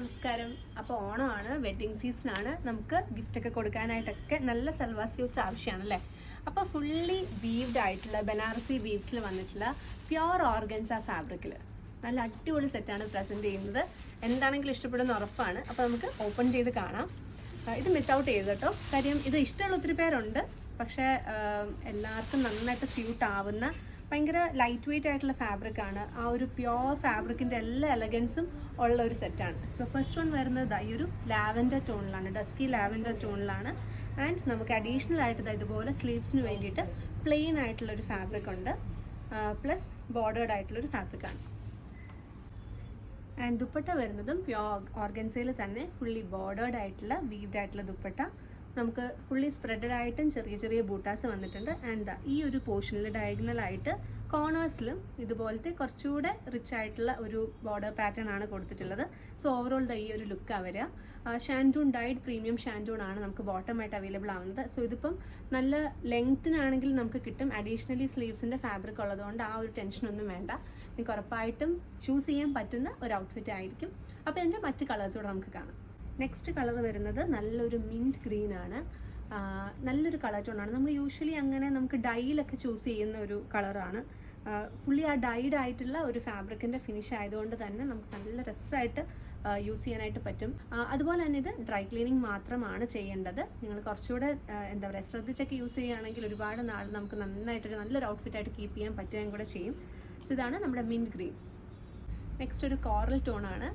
നമസ്കാരം. അപ്പോൾ ഓണമാണ്, വെഡ്ഡിങ് സീസണാണ്. നമുക്ക് ഗിഫ്റ്റൊക്കെ കൊടുക്കാനായിട്ടൊക്കെ നല്ല സൽവാർ സ്യൂട്ട്സ് ആവശ്യമാണല്ലേ. അപ്പോൾ ഫുള്ളി വീവ്ഡ് ആയിട്ടുള്ള ബനാറസി വീവ്സിൽ വന്നിട്ടുള്ള പ്യുവർ ഓർഗൻസ ഫാബ്രിക്കിൽ നല്ല അടിപൊളി സെറ്റാണ് പ്രസൻറ്റ് ചെയ്യുന്നത്. എന്താണെങ്കിലും ഇഷ്ടപ്പെടുന്ന ഉറപ്പാണ്. അപ്പോൾ നമുക്ക് ഓപ്പൺ ചെയ്ത് കാണാം. ഇത് മിസ് ഔട്ട് ചെയ്ത് കേട്ടോ. കാര്യം ഇത് ഇഷ്ടമുള്ള ഒത്തിരി പേരുണ്ട്, പക്ഷേ എല്ലാവർക്കും നന്നായിട്ട് സ്യൂട്ട് ആവുന്ന ഭയങ്കര ലൈറ്റ് വെയ്റ്റ് ആയിട്ടുള്ള ഫാബ്രിക്കാണ്. ആ ഒരു പ്യുവർ ഫാബ്രിക്കിൻ്റെ എല്ലാ എലഗൻസും ഉള്ള ഒരു സെറ്റാണ്. സോ ഫസ്റ്റ് വൺ വരുന്നത് ഈ ഒരു ലാവൻഡർ ടോണിലാണ്, ഡസ്കി ലാവൻഡർ ടോണിലാണ്. ആൻഡ് നമുക്ക് അഡീഷണൽ ആയിട്ട് ഇതുപോലെ സ്ലീവ്സിന് വേണ്ടിയിട്ട് പ്ലെയിൻ ആയിട്ടുള്ളൊരു ഫാബ്രിക് ഉണ്ട്, പ്ലസ് ബോർഡേർഡ് ആയിട്ടുള്ളൊരു ഫാബ്രിക്കാണ്. ആൻഡ് ദുപ്പട്ട വരുന്നതും പ്യുവർ ഓർഗൻസയിൽ തന്നെ ഫുള്ളി ബോർഡേർഡ് ആയിട്ടുള്ള വീവ്ഡ് ആയിട്ടുള്ള ദുപ്പട്ട. നമുക്ക് ഫുള്ളി സ്പ്രെഡഡ് ആയിട്ടും ചെറിയ ചെറിയ ബൂട്ടാസ് വന്നിട്ടുണ്ട്. ആൻഡ് ഈ ഒരു പോർഷനിൽ ഡയഗണലായിട്ട് കോർണേഴ്സിലും ഇതുപോലത്തെ കുറച്ചുകൂടെ റിച്ച് ആയിട്ടുള്ള ഒരു ബോർഡർ പാറ്റേൺ ആണ് കൊടുത്തിട്ടുള്ളത്. സോ ഓവറോൾ ഈ ഒരു ലുക്കാണ് വരിക. ഷാൻഡൂൺ ഡൈഡ് പ്രീമിയം ഷാൻഡൂൺ ആണ് നമുക്ക് ബോട്ടമായിട്ട് അവൈലബിൾ ആവുന്നത്. സോ ഇതിപ്പം നല്ല ലെങ്ത്തിനാണെങ്കിൽ നമുക്ക് കിട്ടും. അഡീഷണലി സ്ലീവ്സിൻ്റെ ഫാബ്രിക് ഉള്ളതുകൊണ്ട് ആ ഒരു ടെൻഷനൊന്നും വേണ്ട. നിങ്ങൾക്ക് ഉറപ്പായിട്ടും ചൂസ് ചെയ്യാൻ പറ്റുന്ന ഒരു ഔട്ട്ഫിറ്റ് ആയിരിക്കും. അപ്പോൾ എൻ്റെ മറ്റ് കളേഴ്സൂടെ നമുക്ക് കാണാം. നെക്സ്റ്റ് കളർ വരുന്നത് നല്ലൊരു മിൻറ്റ് ഗ്രീൻ ആണ്. നല്ലൊരു കളർ ടോണാണ്. നമ്മൾ യൂഷ്വലി അങ്ങനെ നമുക്ക് ഡൈയിലൊക്കെ ചൂസ് ചെയ്യുന്ന ഒരു കളറാണ്. ഫുള്ളി ആ ഡൈഡ് ആയിട്ടുള്ള ഒരു ഫാബ്രിക്കിൻ്റെ ഫിനിഷ് ആയതുകൊണ്ട് തന്നെ നമുക്ക് നല്ല രസമായിട്ട് യൂസ് ചെയ്യാനായിട്ട് പറ്റും. അതുപോലെ തന്നെ ഇത് ഡ്രൈ ക്ലീനിങ് മാത്രമാണ് ചെയ്യേണ്ടത്. നിങ്ങൾ കുറച്ചുകൂടെ എന്താ പറയുക ശ്രദ്ധിച്ചൊക്കെ യൂസ് ചെയ്യുകയാണെങ്കിൽ ഒരുപാട് നാൾ നമുക്ക് നന്നായിട്ടൊരു നല്ലൊരു ഔട്ട്ഫിറ്റായിട്ട് കീപ്പ് ചെയ്യാൻ പറ്റുകയും കൂടെ ചെയ്യും. സോ ഇതാണ് നമ്മുടെ മിൻറ്റ് ഗ്രീൻ. നെക്സ്റ്റ് ഒരു കോറൽ ടോണാണ്.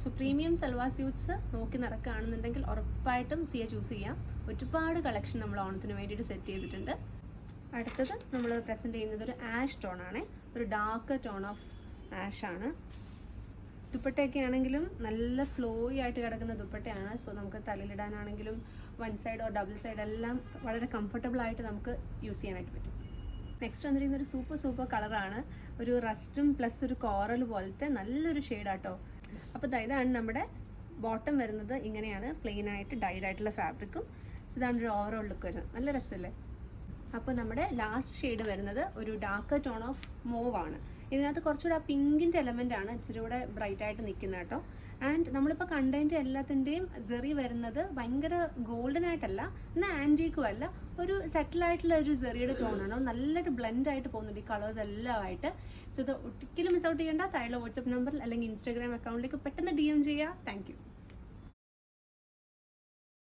സോ പ്രീമിയം സൽവാർ സ്യൂട്ട്സ് നോക്കി നടക്കുകയാണെന്നുണ്ടെങ്കിൽ ഉറപ്പായിട്ടും സിയ ചൂസ് ചെയ്യാം. ഒരുപാട് കളക്ഷൻ നമ്മൾ ഓണത്തിന് വേണ്ടിയിട്ട് സെറ്റ് ചെയ്തിട്ടുണ്ട്. അടുത്തത് നമ്മൾ പ്രസൻറ്റ് ചെയ്യുന്നത് ഒരു ആഷ് ടോണാണ്. ഒരു ഡാർക്ക് ടോൺ ഓഫ് ആഷാണ്. ദുപ്പട്ടയൊക്കെ ആണെങ്കിലും നല്ല ഫ്ലോയി ആയിട്ട് കിടക്കുന്ന ദുപ്പട്ടയാണ്. സോ നമുക്ക് തലയിലിടാനാണെങ്കിലും one side or double side എല്ലാം വളരെ കംഫർട്ടബിൾ ആയിട്ട് നമുക്ക് യൂസ് ചെയ്യാനായിട്ട് പറ്റും. നെക്സ്റ്റ് വന്നിരിക്കുന്ന ഒരു സൂപ്പർ കളറാണ്. ഒരു റസ്റ്റും പ്ലസ് ഒരു കോറൽ പോലത്തെ നല്ലൊരു ഷെയ്ഡാട്ടോ. അപ്പോൾ ഇതാണ് നമ്മുടെ ബോട്ടം വരുന്നത്. ഇങ്ങനെയാണ് പ്ലെയിൻ ആയിട്ട് ഡൈഡ് ആയിട്ടുള്ള ഫാബ്രിക്കും. സോ ഇതാണ് ഒരു ഓവറോൾ ലുക്ക് വരുന്നത്. നല്ല രസമല്ലേ. അപ്പോൾ നമ്മുടെ ലാസ്റ്റ് ഷെയ്ഡ് വരുന്നത് ഒരു ഡാർക്ക് ടോൺ ഓഫ് മൂവ് ആണ്. ഇതിനകത്ത് കുറച്ചുകൂടെ ആ പിങ്കിൻ്റെ എലമെൻ്റ് ആണ് ഇച്ചിരി കൂടെ ബ്രൈറ്റ് ആയിട്ട് നിൽക്കുന്നത് കേട്ടോ. ആൻഡ് നമ്മളിപ്പോൾ കണ്ടതിൻ്റെ എല്ലാത്തിൻ്റെയും സെറി വരുന്നത് ഭയങ്കര ഗോൾഡൻ ആയിട്ടല്ല, എന്നാൽ ആൻറ്റീക്കും അല്ല, ഒരു സെറ്റിലായിട്ടുള്ള ഒരു സെറിയുടെ ടോണാണ്. നല്ലൊരു ബ്ലെൻഡ് ആയിട്ട് പോകുന്നുണ്ട് ഈ കളേഴ്സ് എല്ലാമായിട്ട്. സോ ഇത് ഒരിക്കലും മിസ് ഔട്ട് ചെയ്യേണ്ട. താഴെ വാട്സപ്പ് നമ്പറിൽ അല്ലെങ്കിൽ ഇൻസ്റ്റാഗ്രാം അക്കൗണ്ടിലേക്ക് പെട്ടെന്ന് DM ചെയ്യുക. Thank you.